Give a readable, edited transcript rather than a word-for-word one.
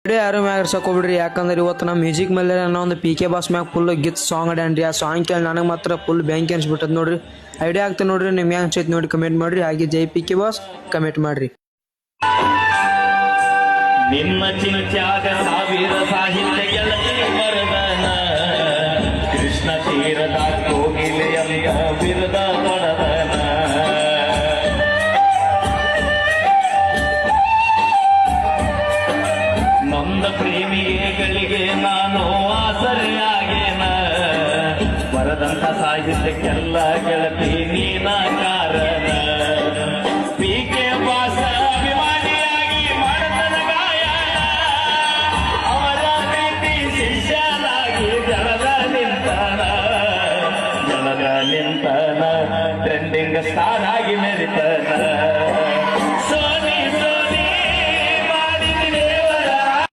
Video ಯಾರು ಮ್ಯಾಗರ್ಸಕ್ಕೆ ಹೋಗ್ಬಿಡ್ರಿ, ಯಾಕಂದ್ರೆ ಇವತ್ತು ನಮ್ಮ ಮ್ಯೂಸಿಕ್ ಮೇಲೆ ಅನ್ನೋ ಒಂದು ಪಿ ಕೆ ಬಾಸ್ ಮ್ಯಾಗ ಫುಲ್ ಗಿತ್ ಸಾಂಗ್ ಅಡ್ಯಾನ್ರಿ. ಆ ಸಾಂಗ್ ಕೇಳಿ ನನಗೆ ಮಾತ್ರ ಫುಲ್ ಬ್ಯಾಂಕ್ ಅನ್ಸ್ಬಿಟ್ಟದ್ ನೋಡ್ರಿ. ಐಡಿಯಾ ಆಗ್ತದೆ ನೋಡ್ರಿ, ನಿಮ್ಗೆ ಅನ್ಸೈತೆ ನೋಡಿ ಕಮೆಂಟ್ ಮಾಡ್ರಿ. ಹಾಗೆ ಜೈ ಪಿ ಕೆ ಬಾಸ್ ಕಮೆಂಟ್ ಮಾಡ್ರಿ. ನಿಮ್ಮ ಚಿಂತ್ಯಾಗ ಸಾವಿರ ಸಾಹಿತ್ಯ ಗೆಳತಿ ವರದನ ಕೃಷ್ಣ ತೀರದ ಕೋಗಿಲೆಯ ಬಿರದ ಪಡದನ ನೊಂದ ಪ್ರೇಮಿಗಳಿಗೆ ನಾನು ಆಸರೆಯಾಗೇನ ಬರದಂತ ಸಾಹಿತ್ಯಕ್ಕೆಲ್ಲ ಗೆಳತಿ ನೀನ ಕಾರಣ. ಪಿ ಕೆ ಬಾಸ ಅಭಿಮಾನಿಯಾಗಿ ಮಾಡತನ ಗಾಯನ ಅವರ ಪ್ರೀತಿ ಶಿಷ್ಯನಾಗಿ ಜಳದ ನಿಂತನ ಟ್ರೆಂಡಿಂಗ್ ಸ್ಟಾರ್ ಆಗಿ ಮೆರಿತನ.